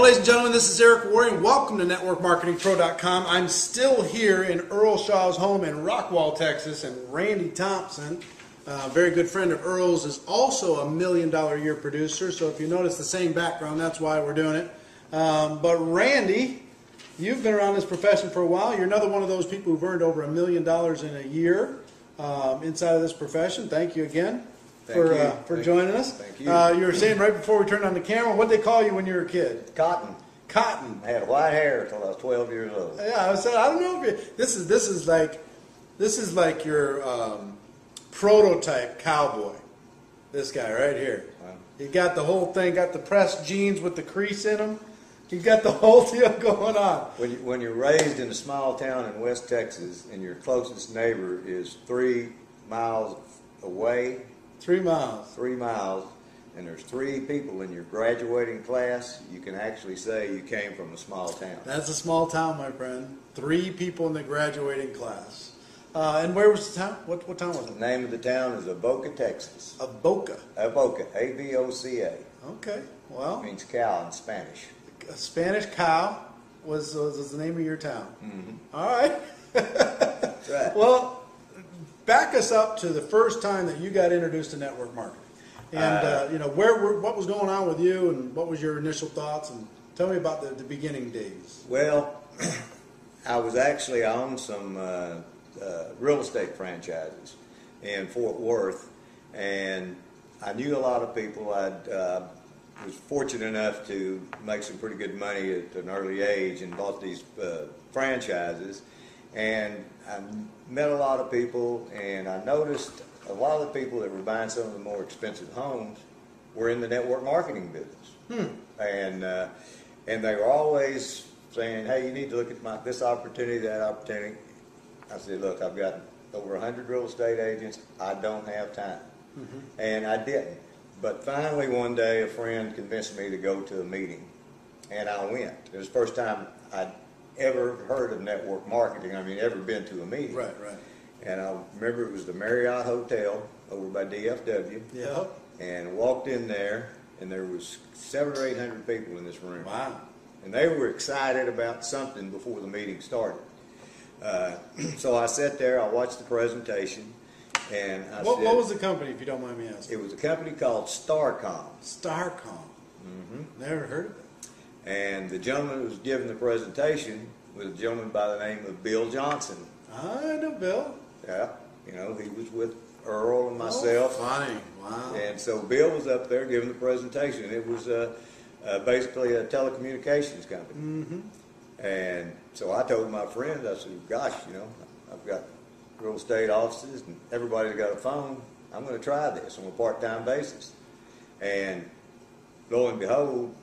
ladies and gentlemen, this is Eric Waring. Welcome to NetworkMarketingPro.com. I'm still here in Earl Shaw's home in Rockwall, Texas, and Randy Thompson, a very good friend of Earl's, is also a $1 million a year producer. So if you notice the same background, that's why we're doing it. But Randy, you've been around this profession for a while. You're another one of those people who've earned over $1 million in a year inside of this profession. Thank you again. For joining us. Thank you. You were saying right before we turned on the camera, what did they call you when you were a kid? Cotton. Cotton. I had white hair until I was 12 years old. Yeah, I said I don't know if you, this is like your prototype cowboy. This guy right here. Wow. He got the whole thing. Got the pressed jeans with the crease in them. He got the whole deal going on. When you're raised in a small town in West Texas and your closest neighbor is 3 miles away. 3 miles. 3 miles, and there's 3 people in your graduating class, you can actually say you came from a small town. That's a small town, my friend. 3 people in the graduating class. And where was the town? What town was it? The name of the town is Avoca, Texas. Avoca. Avoca, A-V-O-C-A. Okay, well. It means cow in Spanish. A Spanish cow was the name of your town. Mm-hmm. All right. That's right. Well, back us up to the first time that you got introduced to network marketing, and what was going on with you, and what was your initial thoughts, and tell me about the beginning days. Well, I owned some real estate franchises in Fort Worth, and I knew a lot of people. I was fortunate enough to make some pretty good money at an early age and bought these franchises, and I met a lot of people, and I noticed a lot of the people that were buying some of the more expensive homes were in the network marketing business. And they were always saying, hey, you need to look at this opportunity, that opportunity. I said, look, I've got over 100 real estate agents. I don't have time. And I didn't. But finally one day a friend convinced me to go to a meeting, and I went. It was the first time I'd ever heard of network marketing. I mean, ever been to a meeting. Right. And I remember it was the Marriott Hotel over by DFW. Yeah. And walked in there, and there was 700 or 800 people in this room. Wow. And they were excited about something before the meeting started. So I sat there, I watched the presentation, and I said... What was the company, if you don't mind me asking? It was a company called Starcom. Starcom. Never heard of it. And the gentleman who was giving the presentation was a gentleman by the name of Bill Johnson. I know Bill. Yeah, he was with Earl and myself. Oh, funny. Wow. And so Bill was up there giving the presentation. It was basically a telecommunications company. And so I told my friends, I said, gosh, I've got real estate offices and everybody's got a phone. I'm going to try this on a part-time basis. And lo and behold,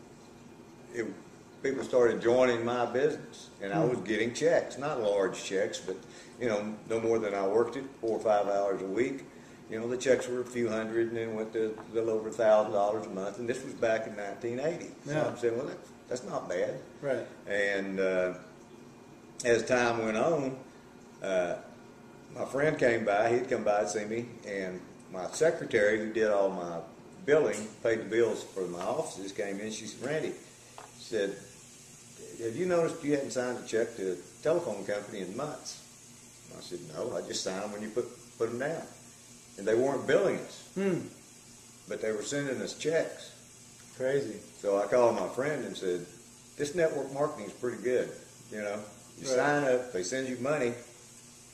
people started joining my business, and I was getting checks, not large checks, but no more than I worked it 4 or 5 hours a week. The checks were a few hundred, and then went to a little over $1,000 a month, and this was back in 1980. So I'm saying, well, that's not bad. Right. And as time went on, my friend came by. He'd come by to see me, and my secretary, who did all my billing, paid the bills for my offices, came in. She said, Randy, said, have you noticed you hadn't signed a check to a telephone company in months? I said, no, I just signed them when you put them down. And they weren't billing us, but they were sending us checks. Crazy. So I called my friend and said, this network marketing is pretty good. You sign up, they send you money,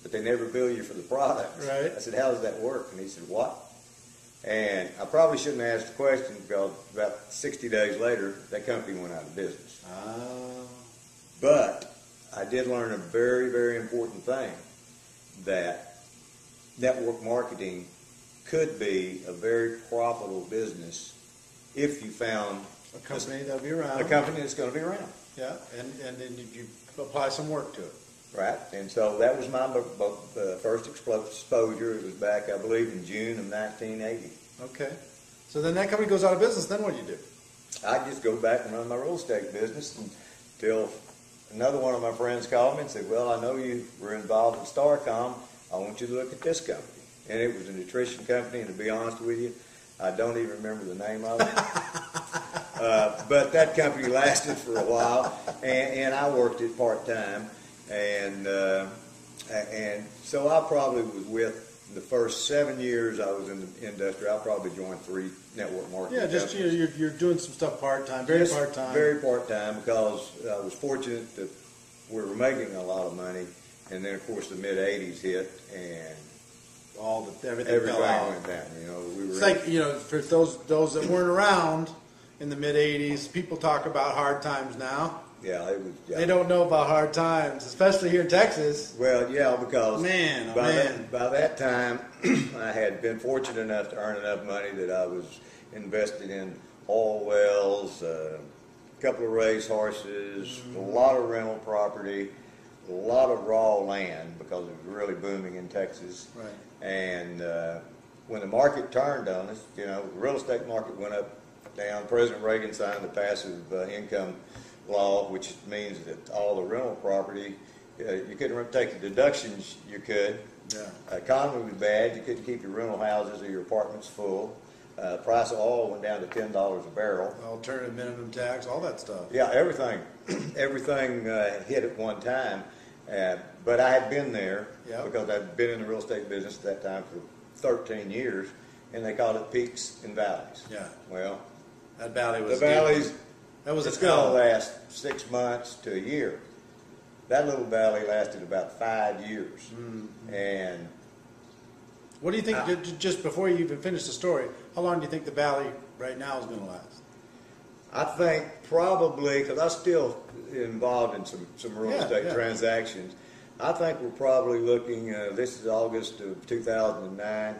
but they never bill you for the product. Right. I said, how does that work? And he said, what? And I probably shouldn't have asked the question, because about 60 days later, that company went out of business. But I did learn a very, very important thing, that network marketing could be a very profitable business if you found a company that'll be around. A company that's going to be around. Yeah, and then you apply some work to it. Right, and so that was my first exposure. It was back, I believe, in June of 1980. Okay. So then that company goes out of business, then what do you do? I just go back and run my real estate business until another one of my friends called me and said, well, I know you were involved in Starcom. I want you to look at this company. And it was a nutrition company, and to be honest with you, I don't even remember the name of it. But that company lasted for a while, and I worked it part-time. And so I probably was with the first 7 years I was in the industry. I probably joined 3 network marketing. Yeah, just you're doing some stuff part-time, very part-time. Very part-time, because I was fortunate that we were making a lot of money. And then, of course, the mid-'80s hit, and everything fell out. Went down. It's like, for those that weren't around in the mid-'80s, people talk about hard times now. Yeah, it was. Yeah. They don't know about hard times, especially here in Texas. Well, yeah, because by that time, I had been fortunate enough to earn enough money that I was invested in oil wells, a couple of race horses, a lot of rental property, a lot of raw land, because it was really booming in Texas. Right. And when the market turned on us, the real estate market went up, down. President Reagan signed the passive income law, which means that all the rental property, you couldn't take the deductions you could. Yeah. Economy was bad. You couldn't keep your rental houses or your apartments full. Price of oil went down to $10 a barrel. Alternative minimum tax, all that stuff. Yeah, everything hit at one time. But I had been there because I'd been in the real estate business at that time for 13 years, and they called it peaks and valleys. Yeah. Well, that valley was the valleys. It's going to last 6 months to a year. That little valley lasted about 5 years. Mm-hmm. And what do you think, just before you even finish the story, how long do you think the valley right now is going to last? I think probably, because I'm still involved in some real estate transactions, I think we're probably looking, this is August of 2009,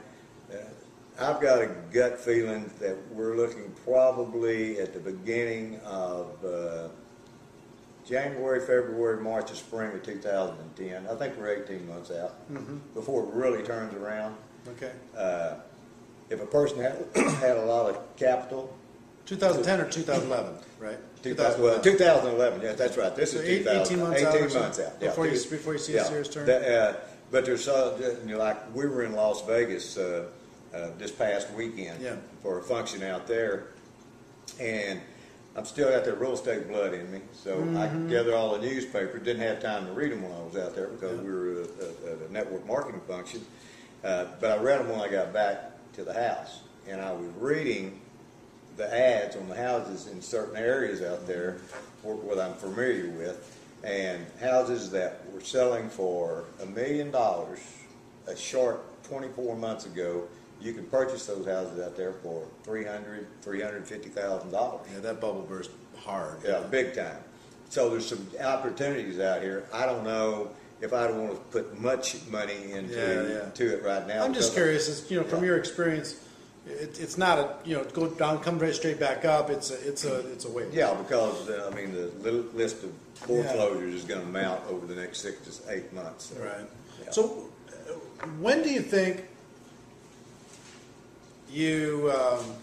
I've got a gut feeling that we're looking probably at the beginning of January, February, March, or spring of 2010. I think we're 18 months out before it really turns around. Okay. If a person had a lot of capital. 2010 or 2011, right? 2011, yes, that's right. This is 18 months 18 months out. Before you see a serious turn? But there's like we were in Las Vegas this past weekend for a function out there, and I'm still got that real estate blood in me, so I gathered all the newspapers. Didn't have time to read them when I was out there because we were at a network marketing function, but I read them when I got back to the house, and I was reading the ads on the houses in certain areas out there what I'm familiar with, and houses that were selling for $1 million a short 24 months ago. You can purchase those houses out there for $350,000. Yeah, that bubble burst hard. Yeah, big time. So there's some opportunities out here. I don't know if I don't want to put much money into it right now. I'm just curious, from your experience, it's not go down, come right straight back up. It's a wave. Yeah, because the list of foreclosures is going to mount over the next 6 to 8 months. So, right. Yeah. So, when do you think you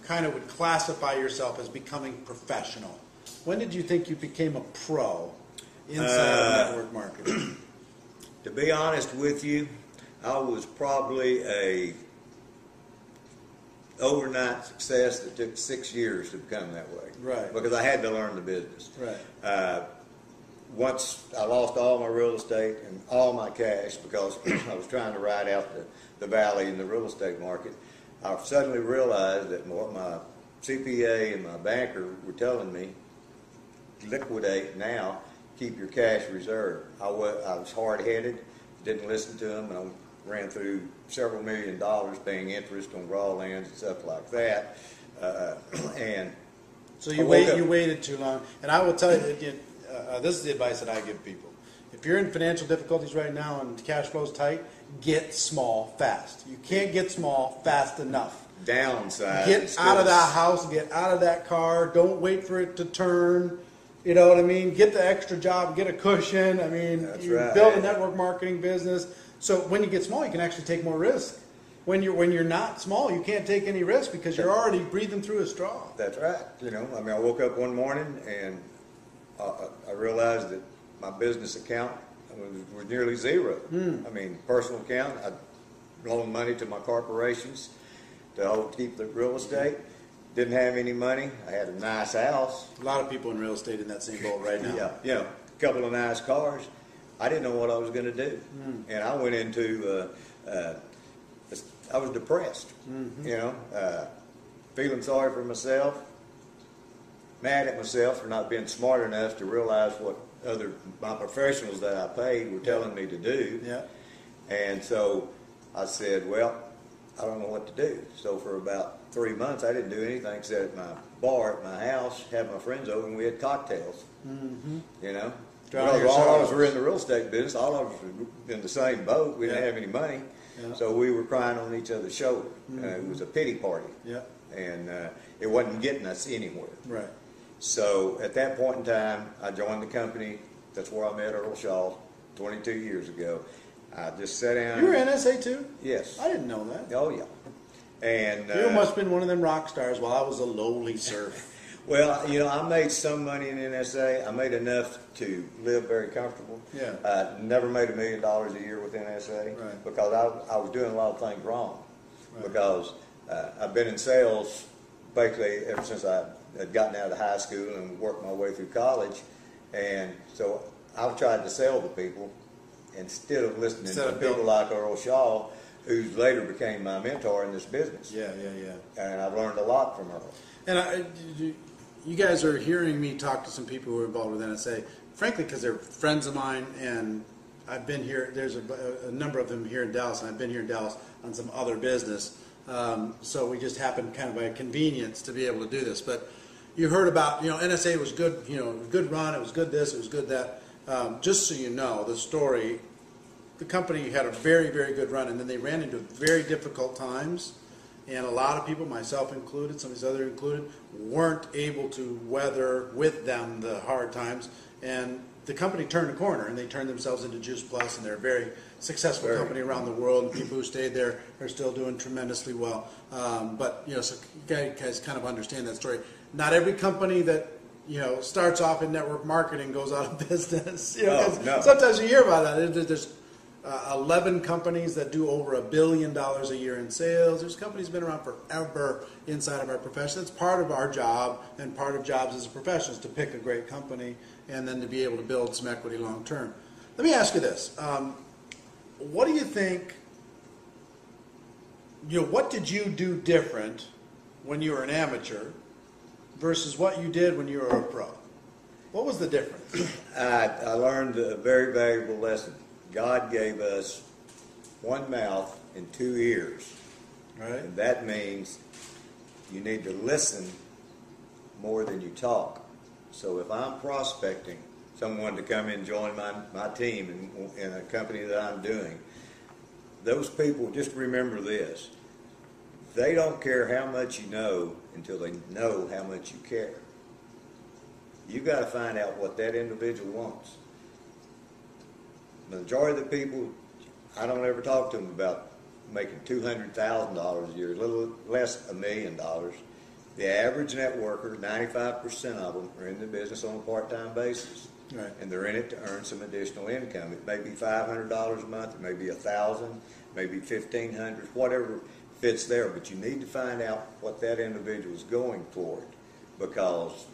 kind of would classify yourself as becoming professional? When did you think you became a pro inside of network marketing? To be honest with you, I was probably a overnight success that took 6 years to become that way. Right. Because I had to learn the business. Right. Once I lost all my real estate and all my cash because I was trying to ride out the valley in the real estate market, I suddenly realized that what my CPA and my banker were telling me, liquidate now, keep your cash reserved. I was hard-headed, didn't listen to them, and I ran through several $1 million paying interest on raw lands and stuff like that. And so you waited too long. And I will tell you, this is the advice that I give people. If you're in financial difficulties right now and cash flow's tight, get small fast. You can't get small fast enough. Downside. Get out of that house, get out of that car. Don't wait for it to turn. You know what I mean? Get the extra job, get a cushion. I mean, build a network marketing business. So when you get small, you can actually take more risk. When you're not small, you can't take any risk because you're already breathing through a straw. That's right. I woke up one morning and I realized that my business account was nearly zero. Personal account, I loaned money to my corporations to keep the real estate. didn't have any money. I had a nice house. A lot of people in real estate in that same boat right now. Yeah, you know, a couple of nice cars. I didn't know what I was going to do, and I went into. I was depressed. You know, feeling sorry for myself, mad at myself for not being smart enough to realize what my professionals that I paid were telling me to do. Yeah. And so I said, well, I don't know what to do. So for about 3 months, I didn't do anything except at my bar at my house, have my friends over, and we had cocktails. You know, all of us were in the real estate business. All of us were in the same boat. We didn't have any money. Yeah. So we were crying on each other's shoulder. It was a pity party. Yeah. And it wasn't getting us anywhere. Right. So at that point in time, I joined the company. That's where I met Earl Shaw 22 years ago. I just sat down. You were NSA too? Yes. I didn't know that. Oh, yeah. And you must have been one of them rock stars while I was a lowly serf. Well, you know, I made some money in NSA. I made enough to live very comfortable. Yeah. Never made $1 million a year with NSA because I was doing a lot of things wrong. Because I've been in sales basically ever since I had gotten out of high school and worked my way through college. And so I've tried to sell to people instead of listening to people like Earl Shaw, who later became my mentor in this business. Yeah. And I've learned a lot from Earl. And you guys are hearing me talk to some people who are involved with NSA, frankly, because they're friends of mine, and I've been here. There's a number of them here in Dallas, and I've been here in Dallas on some other business. So we just happened kind of by convenience to be able to do this. But you heard about, NSA was good, good run, it was good this, it was good that. Just so you know, the story, the company had a very, very good run, and then they ran into very difficult times. And a lot of people, myself included, some of these others included, weren't able to weather with them the hard times. And the company turned a corner, and they turned themselves into Juice Plus, and they're a very successful company around the world. And people who stayed there are still doing tremendously well. But so you guys kind of understand that story. Not every company that starts off in network marketing goes out of business. No. Sometimes you hear about that. There's 11 companies that do over $1 billion a year in sales. There's companies been around forever inside of our profession. It's part of our job, and part of jobs as a profession is to pick a great company and then to be able to build some equity long term. Let me ask you this. What do you think, what did you do different when you were an amateur versus what you did when you were a pro? What was the difference? I learned a very valuable lesson. God gave us one mouth and two ears. Right. And that means you need to listen more than you talk. So if I'm prospecting someone to come in and join my team in a company that I'm doing, those people, just remember this. They don't care how much you know until they know how much you care. You've got to find out what that individual wants. The majority of the people, I don't ever talk to them about making $200,000 a year, a little less $1 million. The average networker, 95% of them are in the business on a part-time basis. Right. And they're in it to earn some additional income. It may be $500 a month, it may be $1,000, maybe $1,500, whatever fits there. But you need to find out what that individual is going toward, because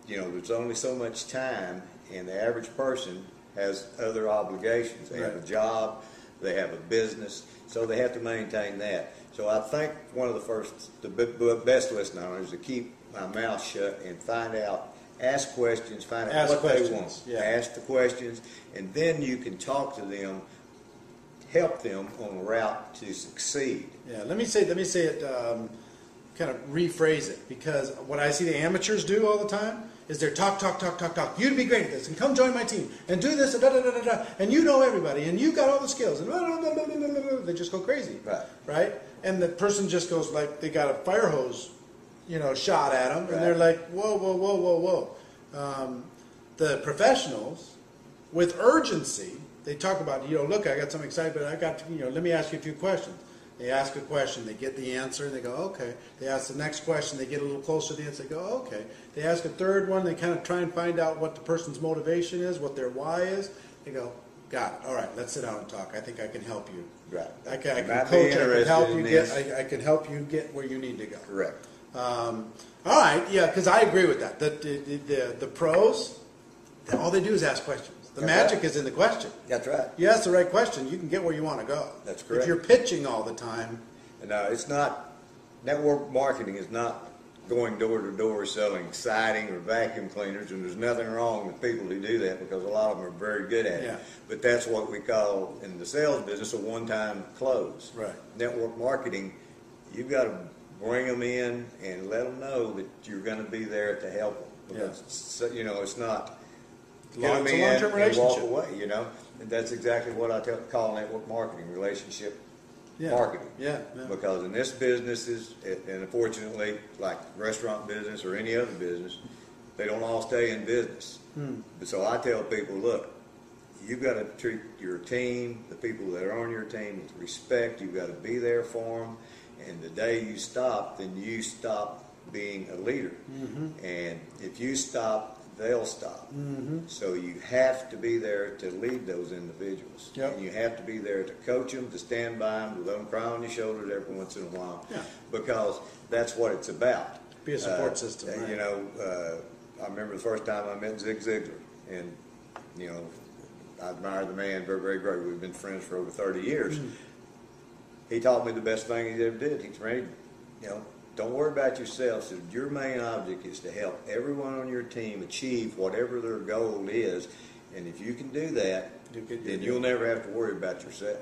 there's only so much time, and the average person has other obligations. They have a job, they have a business, so they have to maintain that. So I think one of the best lesson I learned is to keep my mouth shut and ask questions, find out what they want. Yeah. Ask the questions, and then you can talk to them, help them on a route to succeed. Yeah, let me say it, kind of rephrase it, because what I see the amateurs do all the time is they're talk. You'd be great at this, and come join my team, and do this, and and you know everybody, and you got all the skills, and they just go crazy, right? And the person just goes like they got a fire hose, shot at them, and they're like, whoa. The professionals, with urgency, they talk about, look, I got something excited, but I got to, let me ask you a few questions. They ask a question, they get the answer, and they go, okay. They ask the next question, they get a little closer to the answer, they go, okay. They ask a third one, they kind of try and find out what the person's motivation is, what their why is. They go, got it. All right, let's sit down and talk. I think I can help you. Right. I can coach, I can help you get where you need to go. Correct. All right, yeah, because I agree with that. The pros, all they do is ask questions. The magic is in the question. That's right. You ask the right question, you can get where you want to go. That's correct. If you're pitching all the time. No, it's not. Network marketing is not going door to door selling siding or vacuum cleaners, and there's nothing wrong with people who do that because a lot of them are very good at it. Yeah. But that's what we call in the sales business a one-time close. Right. Network marketing, you've got to bring them in and let them know that you're going to be there to help them. Because, you know, it's not get them in and walk away, you know. And that's exactly what I call network marketing, relationship marketing. Yeah. Because in this business, and unfortunately, like restaurant business or any other business, they don't all stay in business. So I tell people, look, you've got to treat your team, the people that are on your team, with respect. You've got to be there for them. And the day you stop, then you stop being a leader. And if you stop, they'll stop. So you have to be there to lead those individuals. And you have to be there to coach them, to stand by them, to let them cry on your shoulders every once in a while. Because that's what it's about. Be a support system. Right? You know, I remember the first time I met Zig Ziglar. And, you know, I admire the man very, very greatly. We've been friends for over 30 years. He taught me the best thing he ever did. He's ready, you know, don't worry about yourself. So your main object is to help everyone on your team achieve whatever their goal is. And if you can do that, then you'll never have to worry about yourself.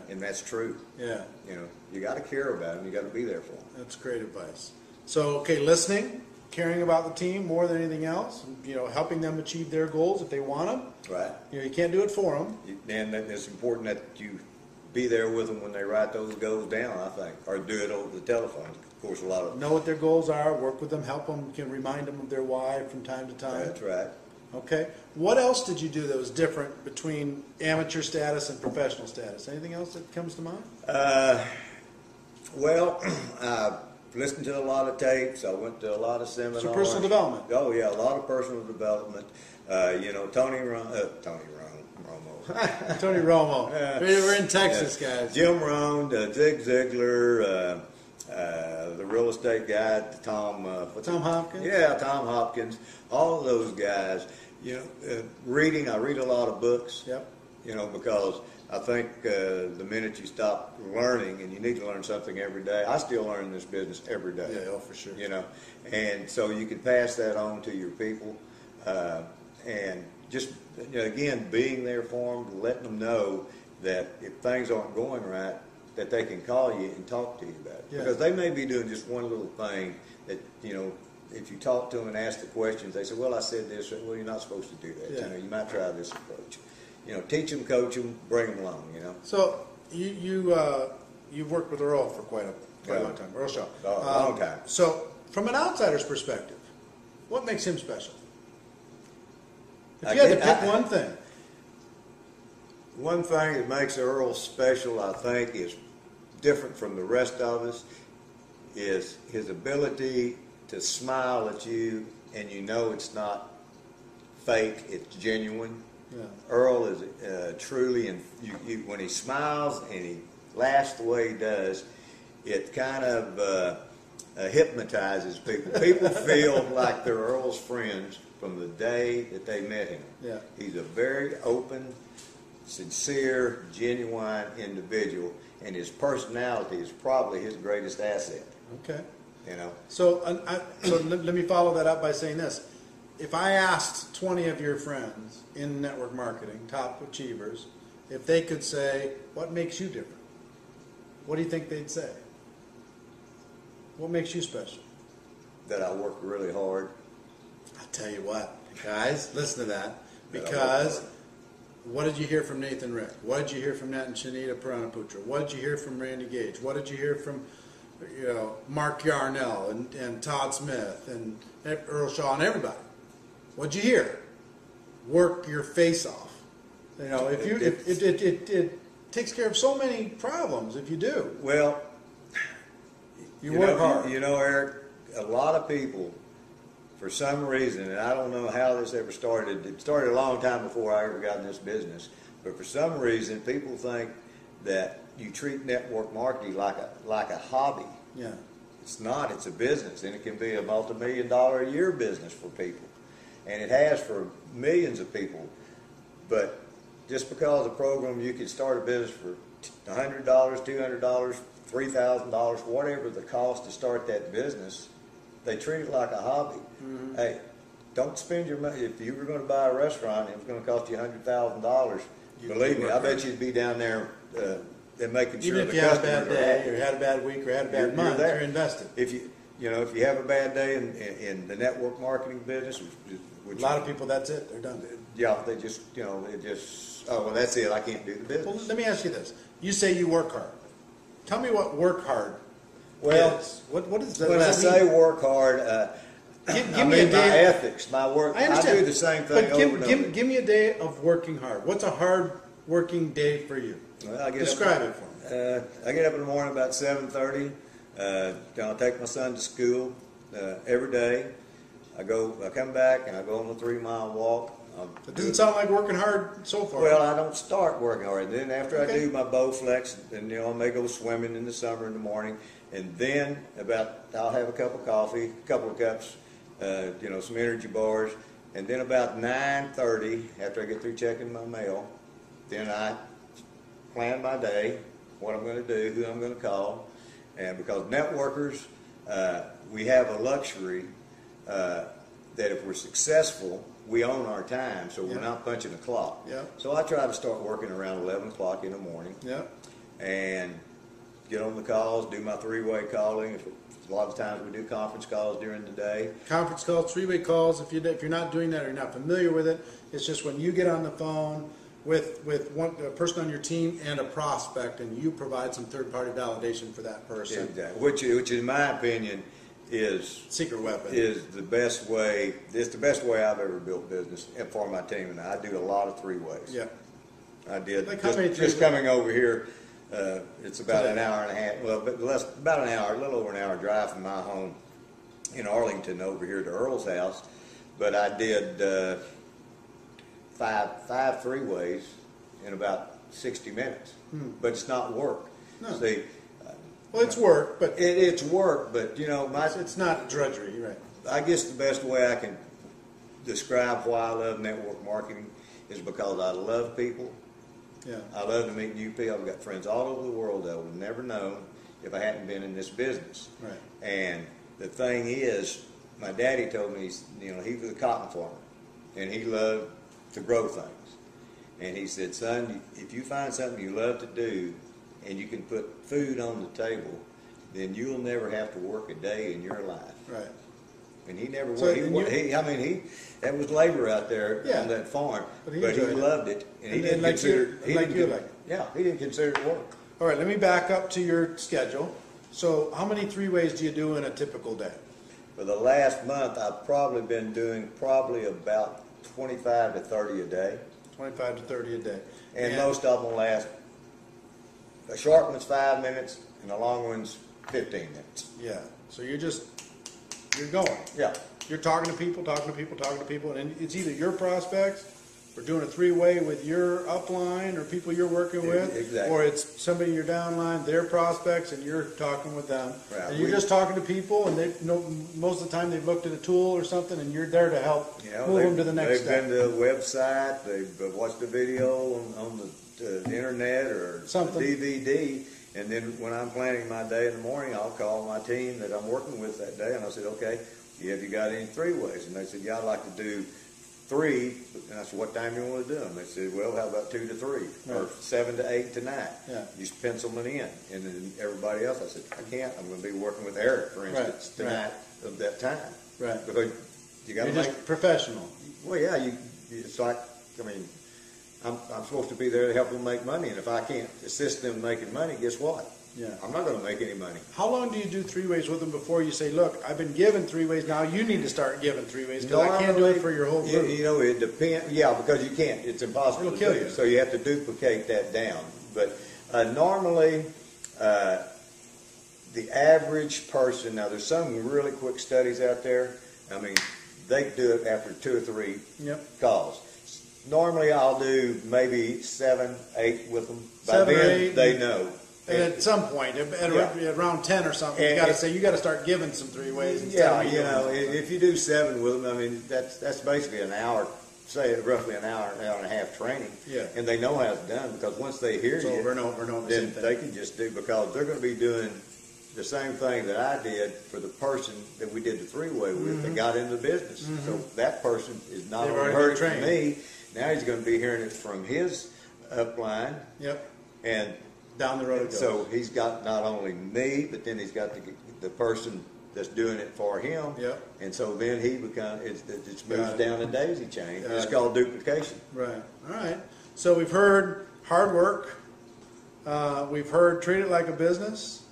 And that's true. You know, you got to care about them. You got to be there for them. That's great advice. So, okay, listening, caring about the team more than anything else, you know, helping them achieve their goals if they want them. Right. You know, you can't do it for them. And it's important that you be there with them when they write those goals down, I think, or do it over the telephone. Of course, a lot of know what their goals are, work with them, help them, can remind them of their why from time to time. That's right. Okay. What else did you do that was different between amateur status and professional status? Anything else that comes to mind? Well, I listened to a lot of tapes. I went to a lot of seminars. So personal development. Oh yeah, a lot of personal development. You know, Tony Romo. Tony Romo. We're in Texas, guys. Jim Rohn, Zig Ziglar, the real estate guy, Tom Hopkins? Yeah, Tom Hopkins. All of those guys. You know, reading. I read a lot of books. You know, because I think the minute you stop learning, and you need to learn something every day. I still learn in this business every day. For sure. You know, and so you can pass that on to your people, and just, you know, again, being there for them, letting them know that if things aren't going right, that they can call you and talk to you about it. Because they may be doing just one little thing that, you know, if you talk to them and ask the questions, they say, well, I said this. Well, you're not supposed to do that. You know, you might try this approach. You know, teach them, coach them, bring them along, you know. So you've worked with Earl for quite a long time, Earl Shaw. A long time. So from an outsider's perspective, what makes him special? If you had to pick one thing. One thing that makes Earl special, I think, is different from the rest of us, is his ability to smile at you and you know it's not fake, it's genuine. Earl is truly, and when he smiles and he laughs the way he does, it kind of hypnotizes people. People feel like they're Earl's friends from the day that they met him. He's a very open, sincere, genuine individual, and his personality is probably his greatest asset. Okay. You know. So let me follow that up by saying this. If I asked 20 of your friends in network marketing, top achievers, if they could say, what makes you different? What do you think they'd say? What makes you special? That I work really hard. I'll tell you what, guys, listen to that. Because what did you hear from Nathan Rick? What did you hear from Nat and Shanita Puranaputra? What did you hear from Randy Gage? What did you hear from, you know, Mark Yarnell and Todd Smith and Earl Shaw and everybody? What'd you hear? Work your face off. You know, if you it takes care of so many problems if you do. Well, you work hard. You know, Eric, a lot of people, for some reason, and I don't know how this ever started. It started a long time before I ever got in this business. But for some reason, people think that you treat network marketing like a hobby. Yeah. It's not. It's a business, and it can be a multi-million-dollar a year business for people, and it has for millions of people. But just because a program, you can start a business for $100, $200, $3,000, whatever the cost to start that business, they treat it like a hobby. Mm-hmm. Hey, don't spend your money. If you were going to buy a restaurant, it was going to cost you $100,000. Believe me, I bet you'd be down there and making sure even if you had a bad day, or had a bad week, or had a bad month, you're invested. If you have a bad day in the network marketing business, which a lot of people, that's it, they're done. Yeah, they just oh, well, that's it. I can't do the business. Well, let me ask you this: you say you work hard. Tell me what work hard is. What is that? When I say work hard, give I me mean a day. my ethics, my work. I understand. I do the same thing but over and over. Give me a day of working hard. What's a hard working day for you? Well, Describe it for me. I get up in the morning about 7:30. I take my son to school every day. I come back and I go on a 3-mile walk. It doesn't sound like working hard so far. Well, I don't start working hard. And then after I do my Bowflex, and I may go swimming in the summer in the morning, and then I'll have a cup of coffee, a couple of cups, some energy bars, and then about 9:30, after I get through checking my mail, then I plan my day, what I'm going to do, who I'm going to call, and because networkers, we have a luxury that if we're successful, we own our time, so we're not punching a clock. Yeah. So I try to start working around 11 o'clock in the morning. Yeah. And get on the calls, do my 3-way calling. A lot of times we do conference calls during the day. Conference calls, 3-way calls. If you're not doing that or you're not familiar with it, it's just when you get on the phone with a person on your team and a prospect, and you provide some third-party validation for that person. Exactly. Which in my opinion, is secret weapon. Is the best way. It's the best way I've ever built business for my team, and I do a lot of 3-ways. Yeah, I did. Like just coming over here, it's about an hour and a half. Well, about an hour, a little over an hour drive from my home in Arlington over here to Earl's house. But I did five 3-ways in about 60 minutes. But it's not work. No. See. Well, it's work, but it's work, but it's not drudgery, right? I guess the best way I can describe why I love network marketing is because I love people. Yeah. I love to meet new people. I've got friends all over the world that I would have never known if I hadn't been in this business. Right. And the thing is, my daddy told me, he was a cotton farmer, and he loved to grow things. And he said, son, if you find something you love to do, and you can put food on the table, then you'll never have to work a day in your life. Right. And he never worked. That was labor out there on that farm, but he loved it, and he didn't consider it. He didn't consider it work. All right, let me back up to your schedule. So, how many 3-ways do you do in a typical day? For the last month, I've probably been doing about 25 to 30 a day. 25 to 30 a day, and most of them last. A short one's 5 minutes, and a long one's 15 minutes. Yeah. So you're going. Yeah. You're talking to people, and it's either your prospects, or doing a 3-way with your upline or people you're working with, exactly. Or it's somebody in your downline, their prospects, and you're talking with them. Right. And you're just talking to people, and most of the time they've looked at a tool or something, and you're there to help move them to the next step. They've been to the website, they've watched the video on the internet or something. DVD, and then when I'm planning my day in the morning, I'll call my team that I'm working with that day, and I said, okay, have you got any 3-ways? And they said, yeah, I'd like to do 3. And I said, what time do you want to do them? They said, well, how about 2 to 3 or 7 to 8 to 9? Yeah. Just pencil them in. And then everybody else, I said, I can't. I'm going to be working with Eric, for instance, tonight of that time. Right. Because you got to make just professional. Well, yeah, it's like, I'm supposed to be there to help them make money, and if I can't assist them making money, guess what? Yeah. I'm not going to make any money. How long do you do 3-ways with them before you say, look, I've been given 3-ways, now you need to start giving 3-ways, because I can't do it for your whole group? It depends. Yeah, because you can't. It's impossible. It'll kill you. So you have to duplicate that down. But normally, the average person, now there's some really quick studies out there. They do it after 2 or 3 calls. Normally, I'll do maybe 7, 8 with them. By then, they know. And at some point, at around 10 or something, you got to start giving some three ways. Yeah, if you do 7 with them, I mean that's basically an hour, say roughly an hour and a half training. Yeah. And they know how it's done because once they hear you, over and over and over, then they can just do, because they're going to be doing the same thing that I did for the person that we did the 3-way with that got into the business. So that person is not only heard it from me, now he's going to be hearing it from his upline. Yep. And down the road it goes. So he's got not only me, but then he's got the person that's doing it for him. Yep. And so then he becomes, it moves down a daisy chain. It's called duplication. Right. All right. So we've heard hard work. We've heard treat it like a business.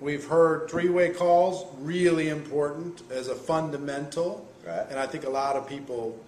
We've heard 3-way calls, really important as a fundamental. Right. And I think a lot of people,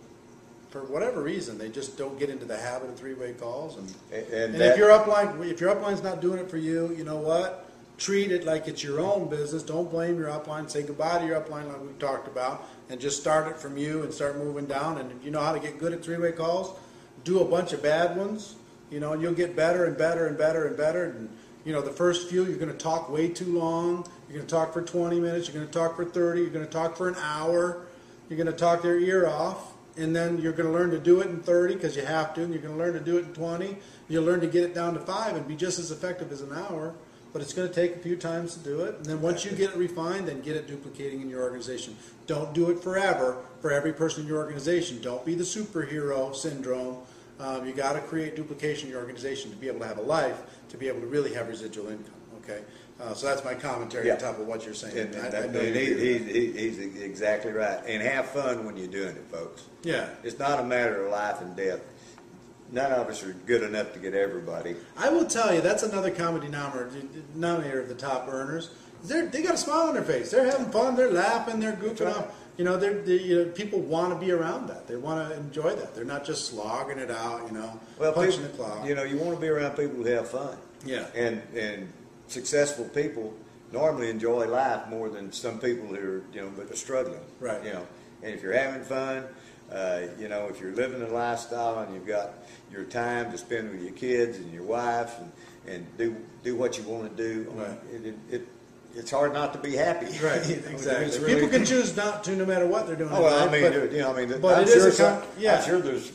for whatever reason, they just don't get into the habit of 3-way calls. And if your upline's not doing it for you, you know what? Treat it like it's your own business. Don't blame your upline. Say goodbye to your upline like we've talked about, and just start it from you and start moving down. And if you know how to get good at 3-way calls, do a bunch of bad ones, and you'll get better and better and better and better. And the first few, you're going to talk way too long. You're going to talk for 20 minutes. You're going to talk for 30. You're going to talk for an hour. You're going to talk their ear off. And then you're going to learn to do it in 30 because you have to. And you're going to learn to do it in 20. You'll learn to get it down to 5 and be just as effective as an hour. But it's going to take a few times to do it. And then once you get it refined, then get it duplicating in your organization. Don't do it forever for every person in your organization. Don't be the superhero syndrome. You got to create duplication in your organization to be able to have a life, to be able to really have residual income. Okay, so that's my commentary on top of what you're saying. He's exactly right. And have fun when you're doing it, folks. Yeah, it's not a matter of life and death. None of us are good enough to get everybody. I will tell you, that's another common denominator of the top earners. They got a smile on their face. They're having fun. They're laughing. They're goofing off. People want to be around that. They want to enjoy that. They're not just slogging it out. Punching the clock. You want to be around people who have fun. Yeah. And successful people normally enjoy life more than some people who are but are struggling. Right. And if you're having fun, if you're living a lifestyle and you've got your time to spend with your kids and your wife and do what you want to do, right. It's hard not to be happy. Right, exactly. People can choose not to, no matter what they're doing. Oh, well, I'm sure there's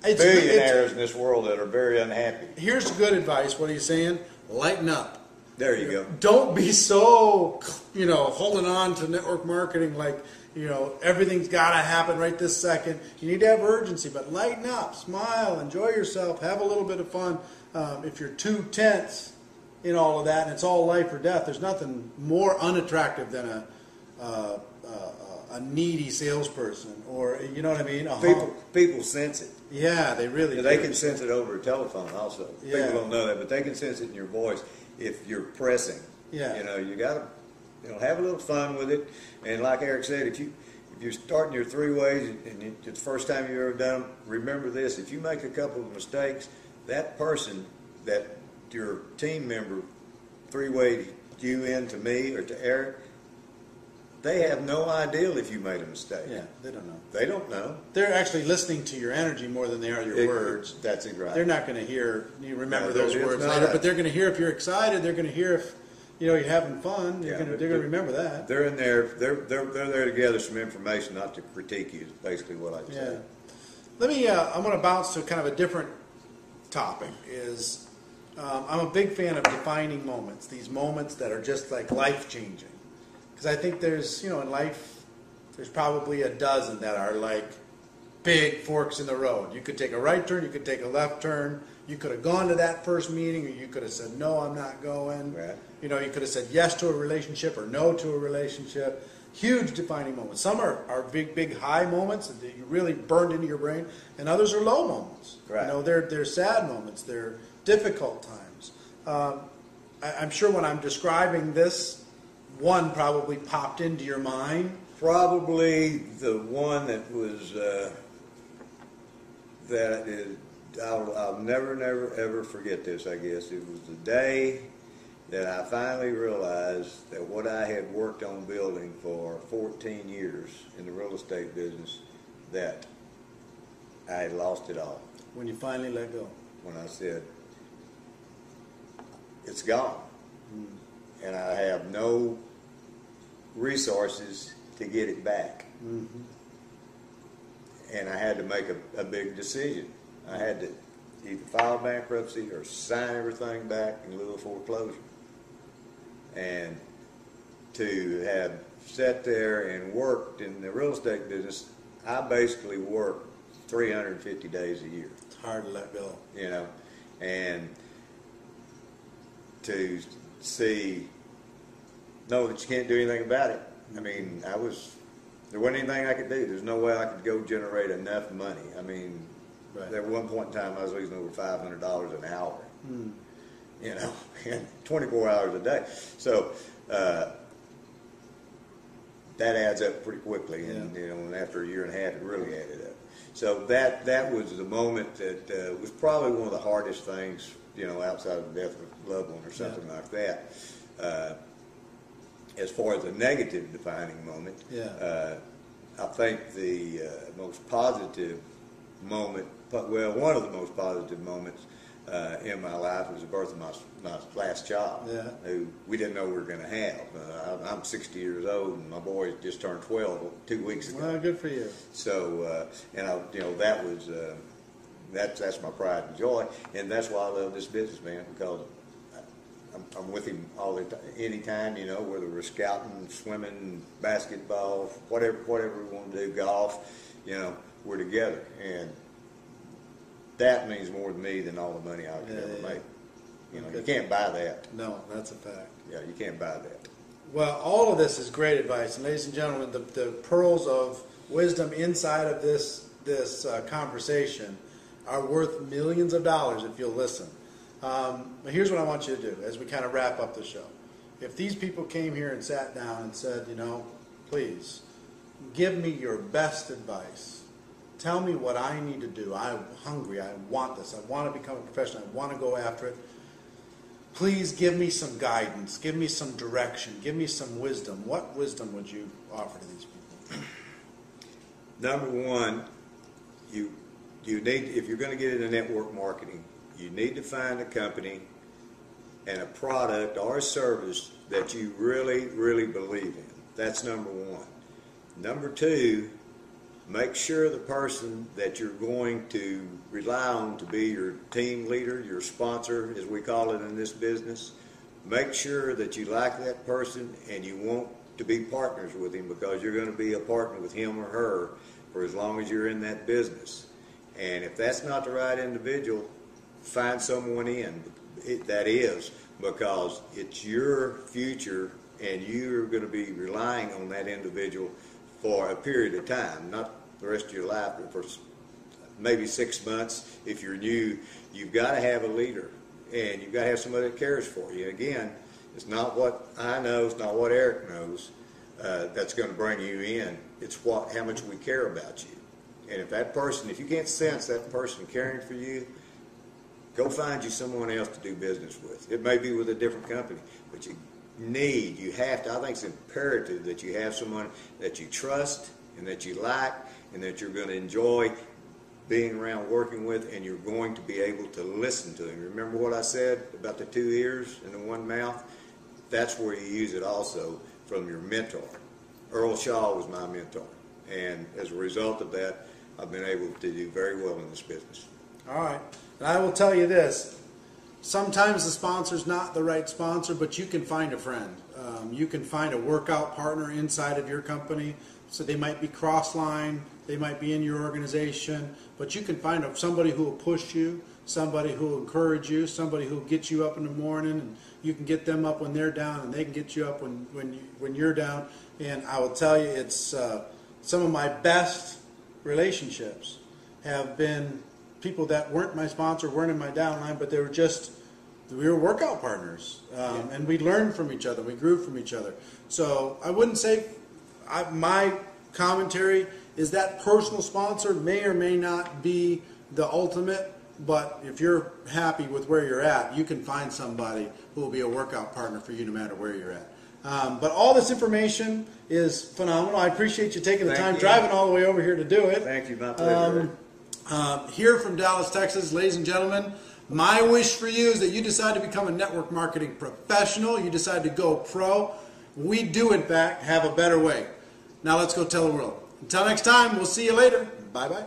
billionaires in this world that are very unhappy. Here's good advice. What are you saying? Lighten up. There you go. Don't be so, holding on to network marketing like, everything's got to happen right this second. You need to have urgency, but lighten up, smile, enjoy yourself, have a little bit of fun. If you're too tense in all of that, and it's all life or death, there's nothing more unattractive than a needy salesperson, or you know what I mean. People sense it. Yeah, they really. Yeah, they can sense it over a telephone. Also, yeah. People don't know that, but they can sense it in your voice if you're pressing. Yeah, you got to have a little fun with it. And like Eric said, if you're starting your 3-ways and it's the first time you've ever done them, remember this: if you make a couple of mistakes, that person that your team member 3-wayed you in to me or to Eric, they have no idea if you made a mistake. Yeah, they don't know. They don't know. They're actually listening to your energy more than they are your words. That's it, right. They're not going to hear you remember those words later, but they're going to hear if you're excited. They're going to hear if you're having fun. They're going to remember that. They're in there. They're there to gather some information, not to critique you. Is basically what I'd say. Yeah. Let me. I'm going to bounce to kind of a different topic. I'm a big fan of defining moments. These moments that are just like life changing. Because I think there's, in life, there's probably a dozen that are like big forks in the road. You could take a right turn, you could take a left turn, you could have gone to that first meeting, or you could have said, no, I'm not going. Right. You could have said yes to a relationship or no to a relationship. Huge defining moments. Some are big high moments that you really burned into your brain, and others are low moments. Right. They're sad moments. They're difficult times. I'm sure when I'm describing this, one probably popped into your mind. Probably the one that was I'll never ever forget this. I guess it was the day that I finally realized that what I had worked on building for 14 years in the real estate business, that I had lost it all. When you finally let go. When I said, it's gone. And I have no resources to get it back. And I had to make a big decision. I had to either file bankruptcy or sign everything back in lieu of foreclosure. And to have sat there and worked in the real estate business, I basically worked 350 days a year. It's hard to let go. You know, and to know that you can't do anything about it. I mean, there wasn't anything I could do. There's no way I could go generate enough money. I mean, at one point in time, I was losing over $500 an hour. You know, and 24 hours a day. So that adds up pretty quickly, and you know, and after a year and a half, it really added up. So that was the moment that was probably one of the hardest things, you know, outside of the death of a loved one or something like that. As far as a negative defining moment, I think the most positive moment, well, one of the most positive moments in my life was the birth of my last child, who we didn't know we were going to have. I'm 60 years old, and my boy just turned 12 2 weeks ago. Well, good for you. So, you know, that was that's my pride and joy, and that's why I love this business, man, because I'm with him all the time, anytime, you know, whether we're scouting, swimming, basketball, whatever we want to do, golf, you know, we're together, and that means more to me than all the money I could ever make. You know, you can't buy that. No, that's a fact. Yeah, you can't buy that. Well, all of this is great advice, and ladies and gentlemen, the pearls of wisdom inside of this conversation are worth millions of dollars if you'll listen. But here's what I want you to do as we kind of wrap up the show. If these people came here and sat down and said, you know, please give me your best advice. Tell me what I need to do. I'm hungry. I want this. I want to become a professional. I want to go after it. Please give me some guidance. Give me some direction. Give me some wisdom. What wisdom would you offer to these people? Number one, you need, if you're going to get into network marketing, you need to find a company and a product or a service that you really, really believe in. That's number one. Number two, make sure the person that you're going to rely on to be your team leader, your sponsor, as we call it in this business, make sure that you like that person and you want to be partners with him, because you're going to be a partner with him or her for as long as you're in that business. And if that's not the right individual, find someone that is, because it's your future and you're going to be relying on that individual for a period of time, not the rest of your life, but for maybe 6 months. If you're new, you've got to have a leader, and you've got to have somebody that cares for you. Again, it's not what I know, it's not what Eric knows that's going to bring you in. It's how much we care about you. And if that person, if you can't sense that person caring for you, go find you someone else to do business with. It may be with a different company, but you have to, I think it's imperative that you have someone that you trust and that you like and that you're going to enjoy being around working with, and you're going to be able to listen to them. Remember what I said about the 2 ears and the 1 mouth? That's where you use it also from your mentor. Earl Shaw was my mentor, and as a result of that, I've been able to do very well in this business. All right. And I will tell you this. Sometimes the sponsor's not the right sponsor, but you can find a friend. You can find a workout partner inside of your company. So they might be cross-line, they might be in your organization, but you can find somebody who will push you, somebody who will encourage you, somebody who will get you up in the morning, and you can get them up when they're down, and they can get you up when you're down. And I will tell you, it's some of my best relationships have been people that weren't my sponsor, weren't in my downline, but we were workout partners, and we learned from each other, we grew from each other. So I wouldn't say my commentary is that personal sponsor may or may not be the ultimate, but if you're happy with where you're at, you can find somebody who will be a workout partner for you no matter where you're at. But all this information is phenomenal. I appreciate you taking the time, driving all the way over here to do it. Thank you, my pleasure. Here from Dallas, Texas, ladies and gentlemen, My wish for you is that you decide to become a network marketing professional. You decide to go pro. We do, in fact, have a better way. Now let's go tell the world. Until next time, we'll see you later. Bye-bye.